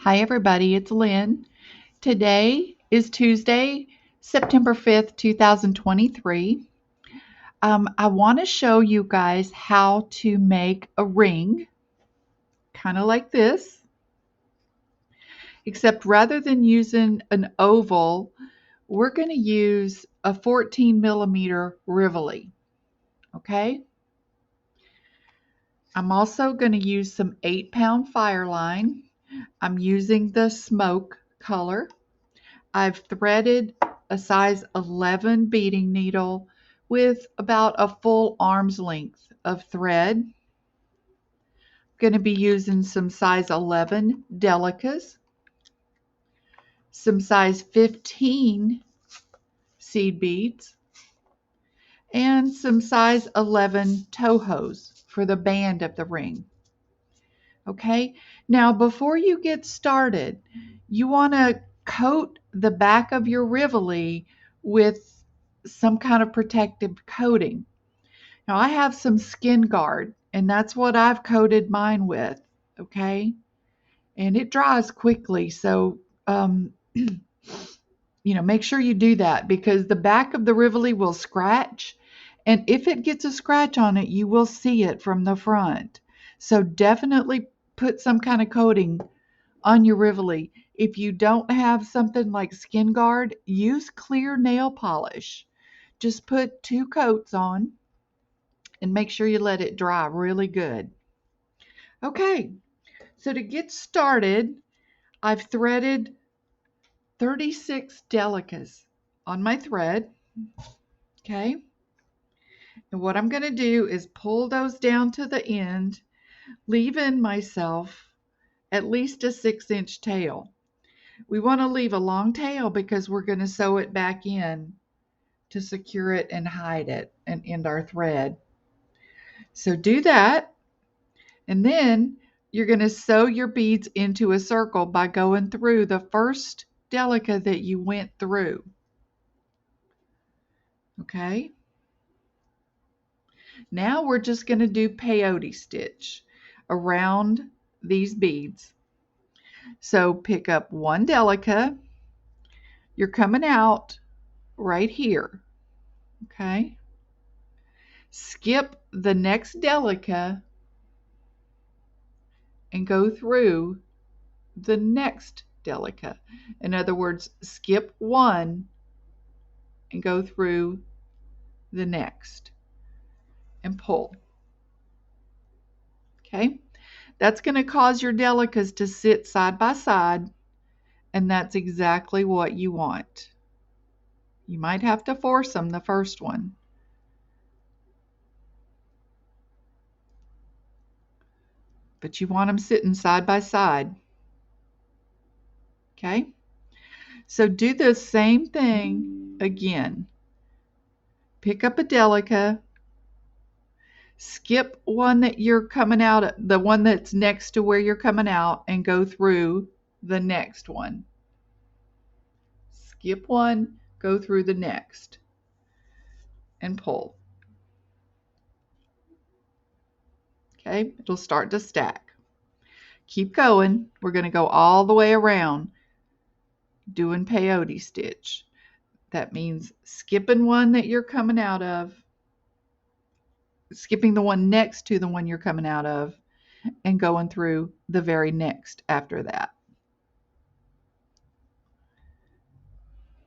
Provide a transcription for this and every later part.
Hi everybody, it's Lynn. Today is Tuesday, September 5th, 2023. I want to show you guys how to make a ring, kind of like this, except rather than using an oval, we're going to use a 14 millimeter Rivoli, okay? I'm also going to use some 8-pound Fireline. I'm using the smoke color. I've threaded a size 11 beading needle with about a full arm's length of thread. I'm going to be using some size 11 Delicas, some size 15 seed beads, and some size 11 Tohos for the band of the ring. Okay, now before you get started, you want to coat the back of your Rivoli with some kind of protective coating. Now I have some Skin Guard, and that's what I've coated mine with, okay? And it dries quickly, so make sure you do that because the back of the Rivoli will scratch, and if it gets a scratch on it, you will see it from the front. So definitely put some kind of coating on your Rivoli. If you don't have something like Skin Guard, use clear nail polish. Just put 2 coats on and make sure you let it dry really good. Okay, so to get started, I've threaded 36 Delicas on my thread. Okay, and what I'm going to do is pull those down to the end, leaving myself at least a 6-inch tail. We want to leave a long tail because we're going to sew it back in to secure it and hide it and end our thread. So do that, and then you're going to sew your beads into a circle by going through the first Delica that you went through. Okay? Now we're just going to do Peyote Stitch around these beads. So pick up 1 Delica. You're coming out right here. Okay? Skip the next Delica and go through the next Delica. In other words, skip 1 and go through the next and pull. Okay? That's going to cause your Delicas to sit side by side, and that's exactly what you want. You might have to force them the first one. But you want them sitting side by side. Okay? So do the same thing again. Pick up a Delica, skip one that you're coming out, the one that's next to where you're coming out, and go through the next one. Skip one, go through the next, and pull. Okay, it'll start to stack. Keep going. We're going to go all the way around doing Peyote Stitch. That means skipping one that you're coming out of, skipping the one next to the one you're coming out of, and going through the very next after that.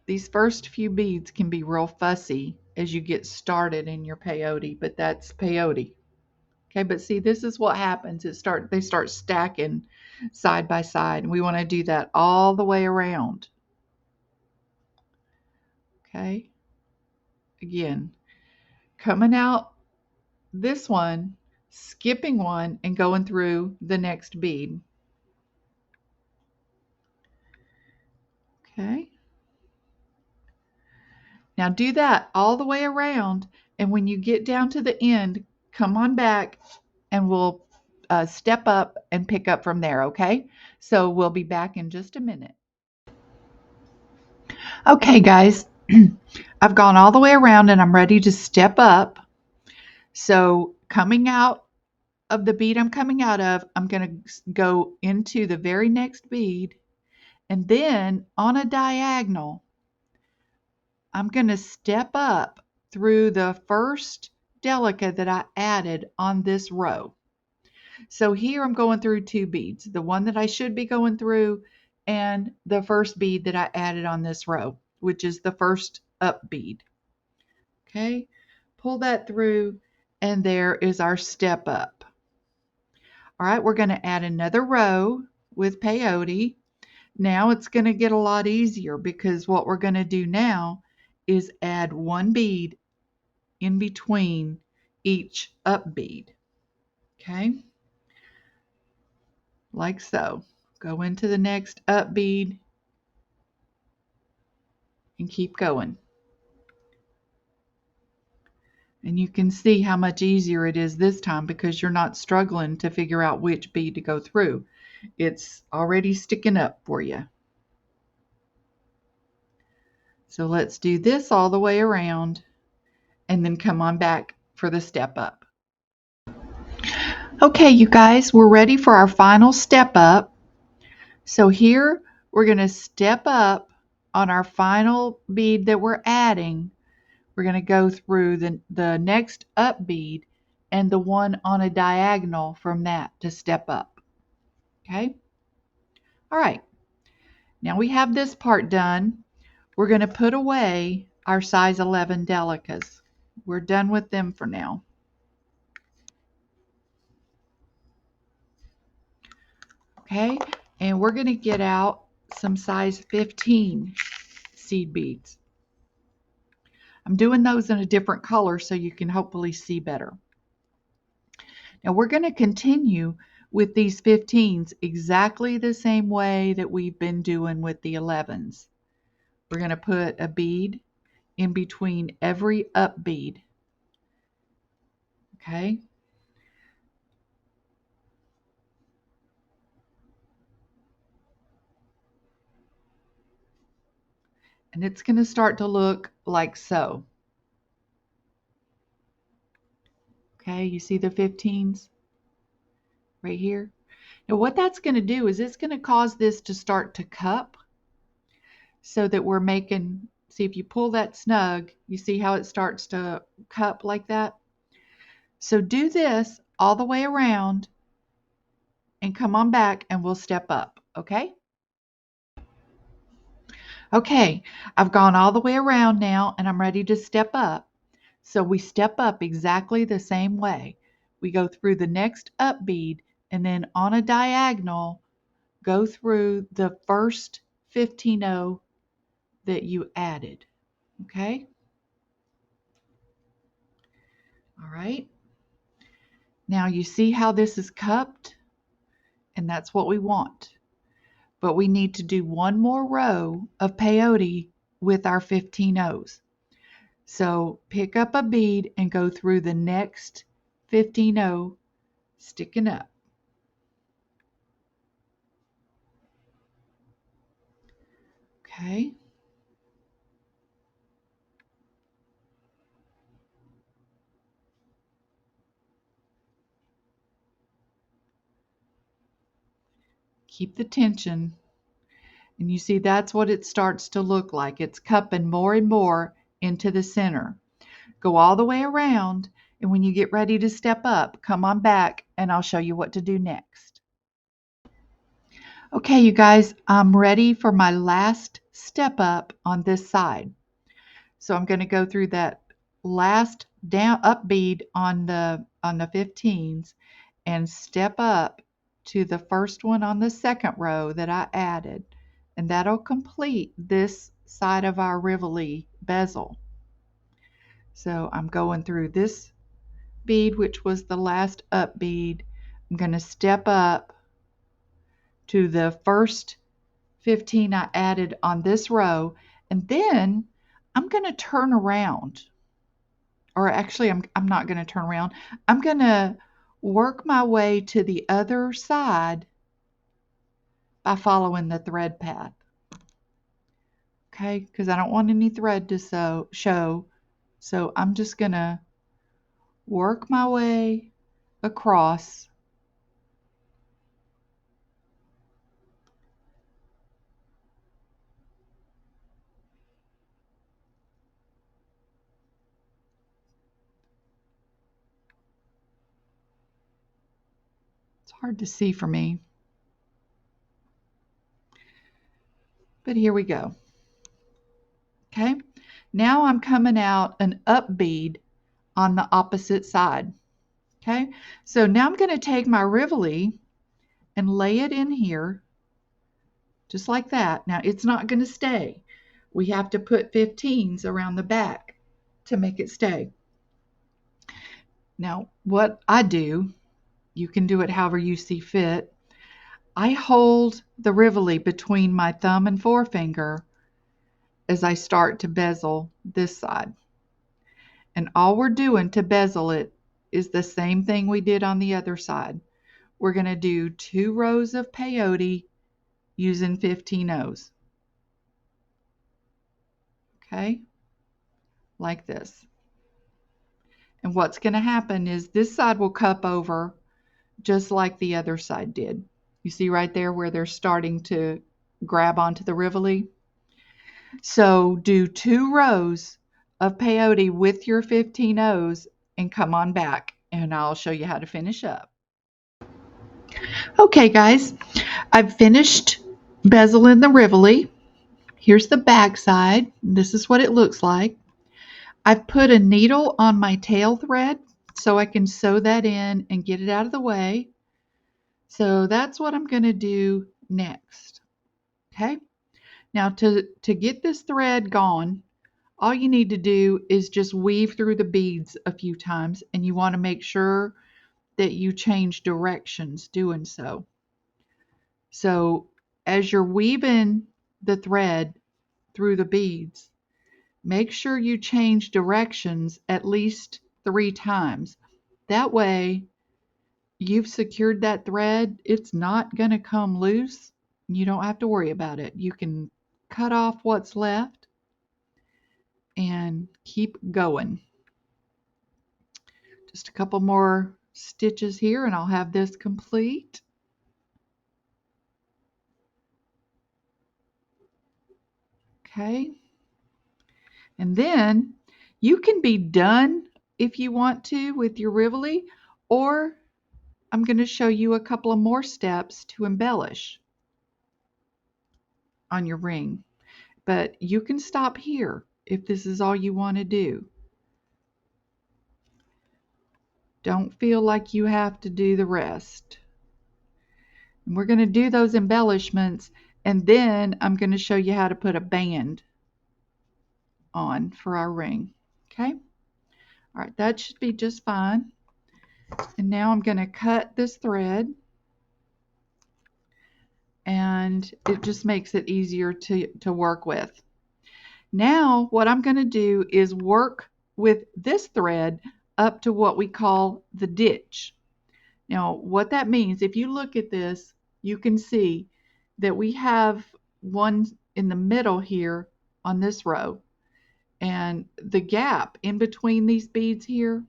These first few beads can be real fussy as you get started in your peyote, but that's peyote. Okay, but see, this is what happens. They start stacking side by side, and we want to do that all the way around. Okay, again, coming out this one, skipping one, and going through the next bead. Okay. Now do that all the way around, and when you get down to the end, come on back and we'll step up and pick up from there, okay? So we'll be back in just a minute. Okay, guys, I've gone all the way around and I'm ready to step up. So coming out of the bead I'm coming out of, I'm going to go into the very next bead, and then on a diagonal, I'm going to step up through the first Delica that I added on this row. So here I'm going through 2 beads, the one that I should be going through and the first bead that I added on this row, which is the first up bead. Okay, pull that through, and there is our step up. All right, we're going to add another row with peyote. Now it's going to get a lot easier because what we're going to do now is add 1 bead in between each up bead. Okay, like so. Go into the next up bead and keep going. And you can see how much easier it is this time because you're not struggling to figure out which bead to go through. It's already sticking up for you. So let's do this all the way around and then come on back for the step up. Okay, you guys, we're ready for our final step up. So here we're going to step up on our final bead that we're adding. We're going to go through the next up bead and the one on a diagonal from that to step up. Okay? All right. Now we have this part done. We're going to put away our size 11 Delicas. We're done with them for now. Okay? And we're going to get out some size 15 seed beads. I'm doing those in a different color so you can hopefully see better. Now we're going to continue with these 15s exactly the same way that we've been doing with the 11s. We're going to put a bead in between every up bead. Okay? And it's going to start to look like so. Okay, you see the 15s right here? Now what that's going to do is it's going to cause this to start to cup so that we're making, see if you pull that snug, you see how it starts to cup like that? So do this all the way around and come on back and we'll step up, okay? Okay, I've gone all the way around now and I'm ready to step up. So we step up exactly the same way. We go through the next up bead and then on a diagonal, go through the first 15-0 that you added, okay? All right. Now you see how this is cupped? And that's what we want. But we need to do one more row of peyote with our 15-0s. So pick up a bead and go through the next 15-0 sticking up. Okay. Keep the tension. And you see that's what it starts to look like. It's cupping more and more into the center. Go all the way around, and when you get ready to step up, come on back and I'll show you what to do next. Okay, you guys, I'm ready for my last step up on this side. So I'm going to go through that last down up bead on the 15s and step up to the first one on the second row that I added, and that'll complete this side of our Rivoli bezel. So I'm going through this bead, which was the last up bead. I'm going to step up to the first 15 I added on this row, and then I'm going to turn around. Or actually, I'm not going to turn around. I'm going to work my way to the other side by following the thread path. Okay, because I don't want any thread to show. So I'm just going to work my way across. It's hard to see for me, but here we go. Okay, now I'm coming out an up bead on the opposite side. Okay, so now I'm going to take my Rivoli and lay it in here just like that. Now it's not going to stay. We have to put 15s around the back to make it stay. Now what I do, you can do it however you see fit. I hold the Rivoli between my thumb and forefinger as I start to bezel this side. And all we're doing to bezel it is the same thing we did on the other side. We're going to do 2 rows of peyote using 15 O's. Okay, like this. And what's going to happen is this side will cup over just like the other side did. You see right there where they're starting to grab onto the Rivoli? So do 2 rows of peyote with your 15 O's and come on back and I'll show you how to finish up. Okay guys, I've finished bezeling the Rivoli. Here's the back side. This is what it looks like. I've put a needle on my tail thread so I can sew that in and get it out of the way. So that's what I'm going to do next. Okay. Now to get this thread gone, all you need to do is just weave through the beads a few times, and you want to make sure that you change directions doing so. So as you're weaving the thread through the beads, make sure you change directions at least 3 times. That way you've secured that thread. It's not going to come loose. You don't have to worry about it. You can cut off what's left and keep going. Just a couple more stitches here and I'll have this complete. Okay. And then you can be done if you want to with your Rivoli, or I'm going to show you a couple of more steps to embellish on your ring. But you can stop here if this is all you want to do. Don't feel like you have to do the rest. And we're going to do those embellishments, and then I'm going to show you how to put a band on for our ring. Okay? All right, that should be just fine. And now I'm going to cut this thread, and it just makes it easier to work with. Now what I'm going to do is work with this thread up to what we call the ditch. Now what that means, if you look at this, you can see that we have one in the middle here on this row, and the gap in between these beads here,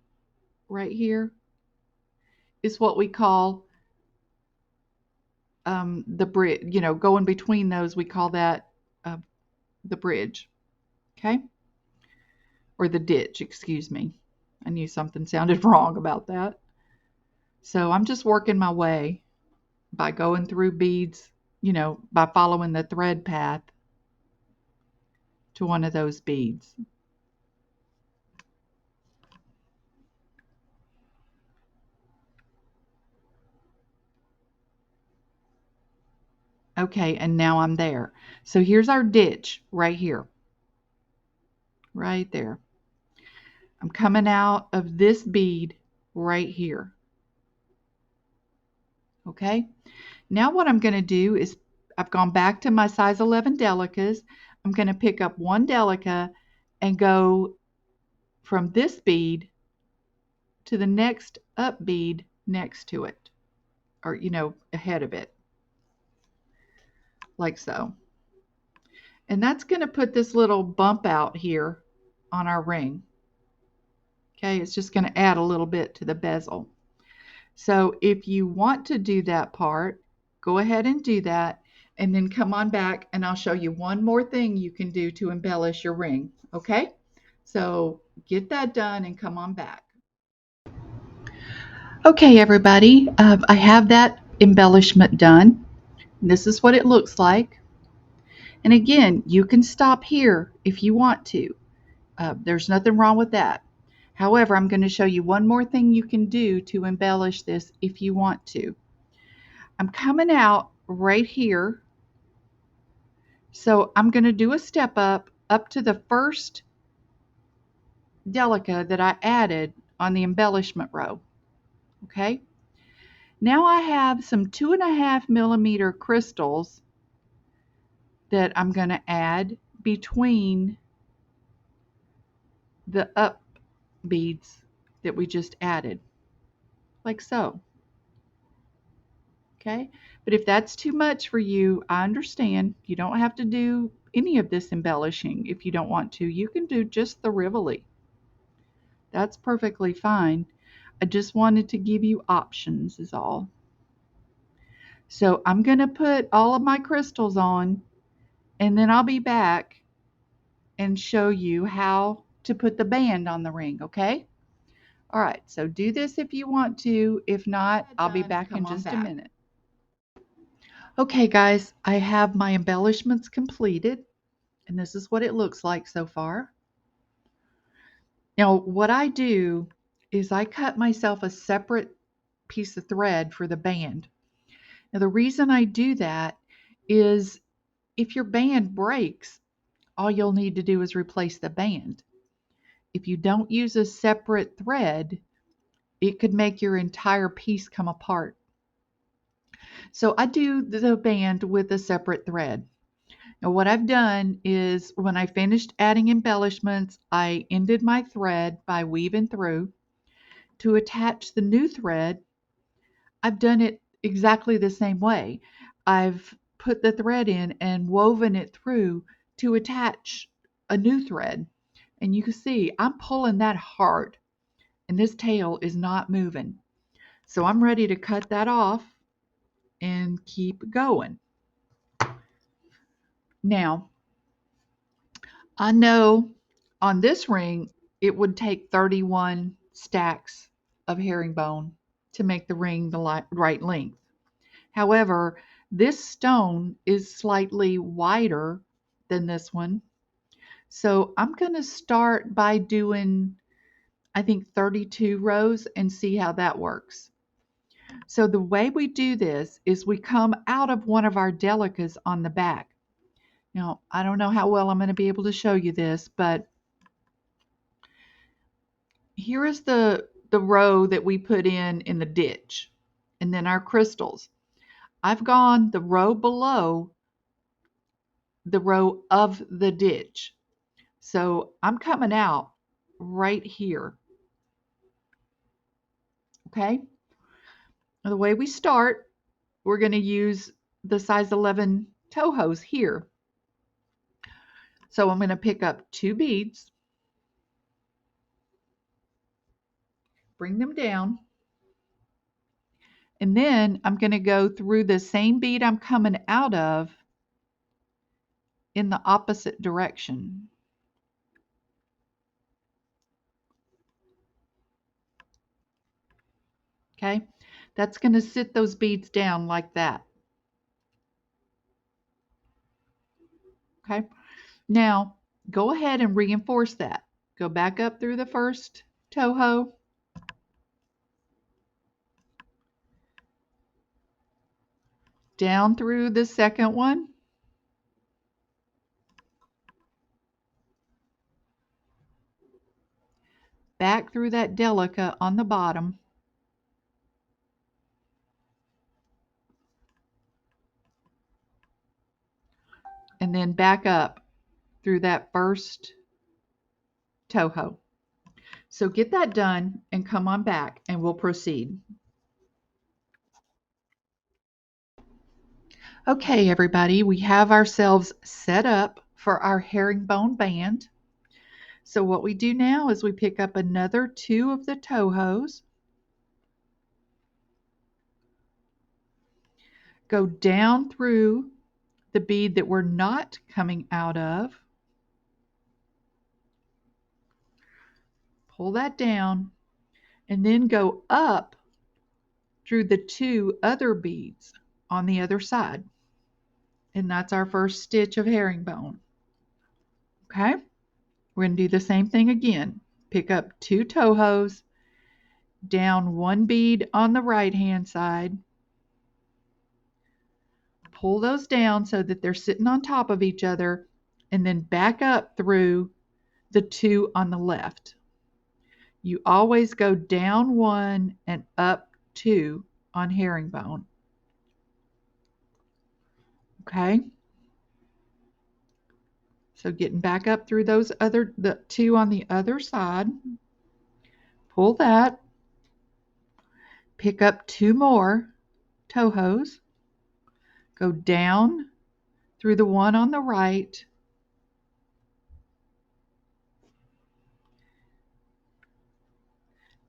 right here, is what we call the bridge. You know, going between those, we call that the bridge. Okay, or the ditch, excuse me. I knew something sounded wrong about that. So I'm just working my way by going through beads, you know, by following the thread path to one of those beads. Okay, and now I'm there. So here's our ditch right here. Right there. I'm coming out of this bead right here. Okay, now what I'm going to do is I've gone back to my size 11 Delicas. I'm going to pick up one Delica and go from this bead to the next up bead next to it, or you know, ahead of it, like so. And that's going to put this little bump out here on our ring. Okay, it's just going to add a little bit to the bezel. So if you want to do that part, go ahead and do that, and then come on back and I'll show you one more thing you can do to embellish your ring. Okay? So get that done and come on back. Okay, everybody, I have that embellishment done. This is what it looks like. And again, you can stop here if you want to. There's nothing wrong with that. However, I'm going to show you one more thing you can do to embellish this if you want to. I'm coming out right here. So I'm going to do a step up to the first Delica that I added on the embellishment row. Okay. Now I have some 2.5 millimeter crystals that I'm going to add between the up beads that we just added, like so. Okay, but if that's too much for you, I understand. You don't have to do any of this embellishing if you don't want to. You can do just the Rivoli. That's perfectly fine. I just wanted to give you options is all. So I'm going to put all of my crystals on, and then I'll be back and show you how to put the band on the ring, okay? All right, so do this if you want to. If not, I'll be back in just a minute. Okay, guys, I have my embellishments completed, and this is what it looks like so far. Now, what I do is I cut myself a separate piece of thread for the band. Now, the reason I do that is if your band breaks, all you'll need to do is replace the band. If you don't use a separate thread, it could make your entire piece come apart. So I do the band with a separate thread. Now what I've done is when I finished adding embellishments, I ended my thread by weaving through. To attach the new thread, I've done it exactly the same way. I've put the thread in and woven it through to attach a new thread. And you can see I'm pulling that hard and this tail is not moving. So I'm ready to cut that off and keep going. Now, I know on this ring it would take 31 stacks of herringbone to make the ring the right length. However, this stone is slightly wider than this one. So I'm going to start by doing, I think, 32 rows and see how that works. So the way we do this is we come out of one of our Delicas on the back. Now, I don't know how well I'm going to be able to show you this, but here is the row that we put in the ditch, and then our crystals. I've gone the row below the row of the ditch. So I'm coming out right here. Okay? Now, the way we start, we're going to use the size 11 Tohos here. So I'm going to pick up 2 beads, bring them down, and then I'm going to go through the same bead I'm coming out of in the opposite direction. Okay, that's going to sit those beads down like that. Okay, now go ahead and reinforce that. Go back up through the first Toho, down through the second one, back through that Delica on the bottom, and then back up through that first Toho. So get that done and come on back and we'll proceed. Okay, everybody, we have ourselves set up for our herringbone band. So what we do now is we pick up another 2 of the Tohos, go down through the bead that we're not coming out of. Pull that down and then go up through the 2 other beads on the other side. And that's our first stitch of herringbone. Okay? We're going to do the same thing again. Pick up 2 Tohos, down 1 bead on the right hand side, pull those down so that they're sitting on top of each other, and then back up through the 2 on the left. You always go down 1 and up 2 on herringbone. Okay? So getting back up through the 2 on the other side, pull that, pick up 2 more Tohos, go down through the 1 on the right,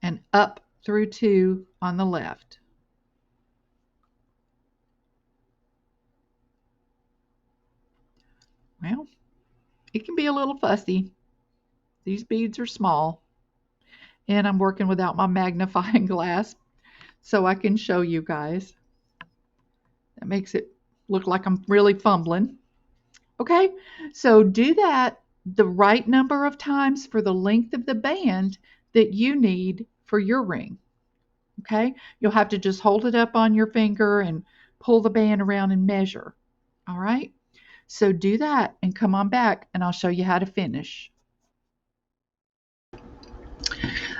and up through 2 on the left. Well, it can be a little fussy. These beads are small, and I'm working without my magnifying glass, so I can show you guys. That makes it look like I'm really fumbling. Okay, so do that the right number of times for the length of the band that you need for your ring. Okay, you'll have to just hold it up on your finger and pull the band around and measure. All right, so do that and come on back and I'll show you how to finish.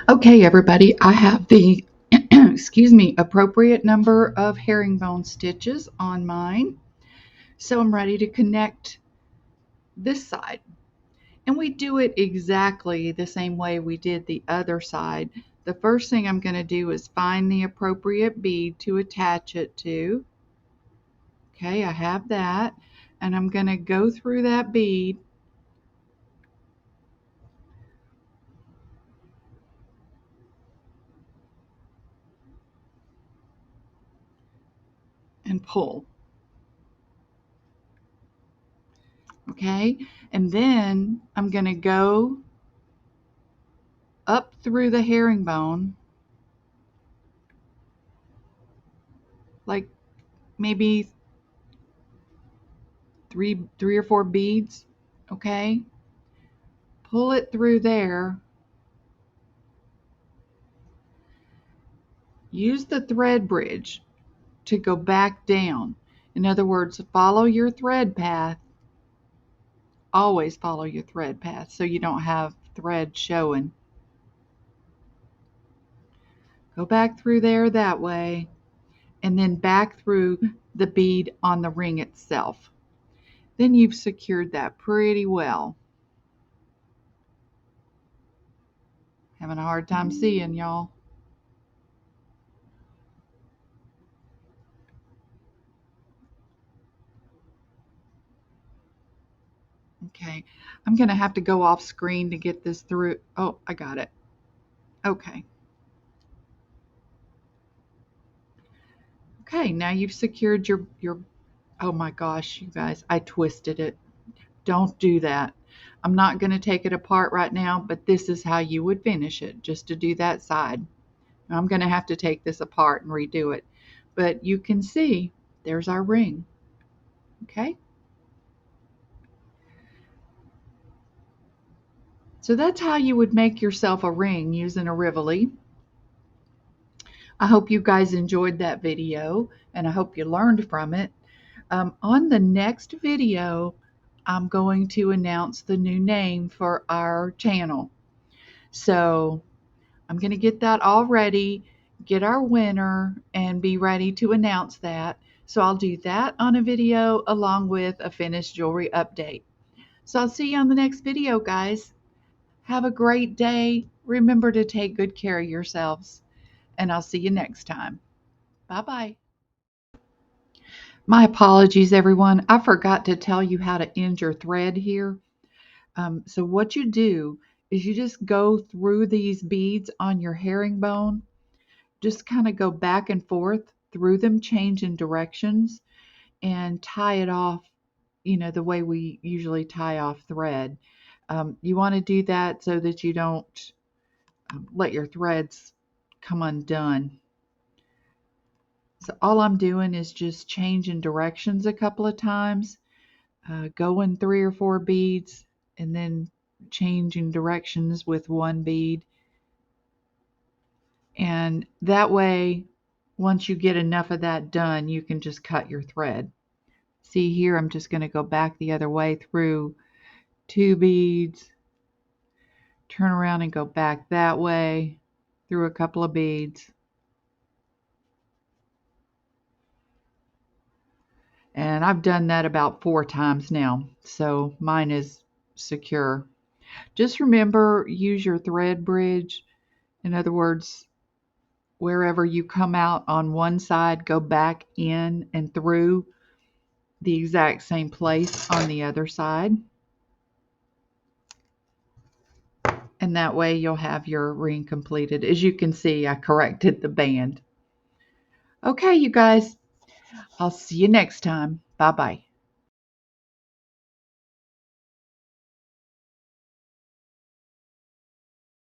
Okay, everybody, I have the excuse me, appropriate number of herringbone stitches on mine. So I'm ready to connect this side. And we do it exactly the same way we did the other side. The first thing I'm going to do is find the appropriate bead to attach it to. Okay, I have that. And I'm going to go through that bead and pull. Okay, and then I'm going to go up through the herringbone, like maybe three or four beads. Okay, pull it through there. Use the thread bridge to go back down. In other words, follow your thread path. Always follow your thread path so you don't have thread showing. Go back through there that way, and then back through the bead on the ring itself. Then you've secured that pretty well. Having a hard time seeing, y'all. Okay, I'm going to have to go off screen to get this through. Oh, I got it. Okay. Okay, now you've secured your, oh my gosh, you guys, I twisted it. Don't do that. I'm not going to take it apart right now, but this is how you would finish it, just to do that side. I'm going to have to take this apart and redo it. But you can see, there's our ring. Okay? So that's how you would make yourself a ring using a Rivoli. I hope you guys enjoyed that video, and I hope you learned from it. On the next video, I'm going to announce the new name for our channel. So I'm going to get that all ready, get our winner, and be ready to announce that. So I'll do that on a video along with a finished jewelry update. So I'll see you on the next video, guys. Have a great day. Remember to take good care of yourselves, and I'll see you next time. Bye-bye. My apologies, everyone. I forgot to tell you how to end your thread here. So what you do is you just go through these beads on your herringbone. Just kind of go back and forth through them, changing directions. and tie it off, the way we usually tie off thread. You want to do that so that you don't let your threads come undone. So all I'm doing is just changing directions a couple of times, going 3 or 4 beads, and then changing directions with one bead. And that way, once you get enough of that done, you can just cut your thread. See here, I'm just going to go back the other way through 2 beads, turn around and go back that way through a couple of beads. And I've done that about 4 times now, so mine is secure. Just remember, use your thread bridge. In other words, wherever you come out on one side, go back in and through the exact same place on the other side. And that way you'll have your ring completed. As you can see, I corrected the band. Okay, you guys, I'll see you next time. Bye-bye.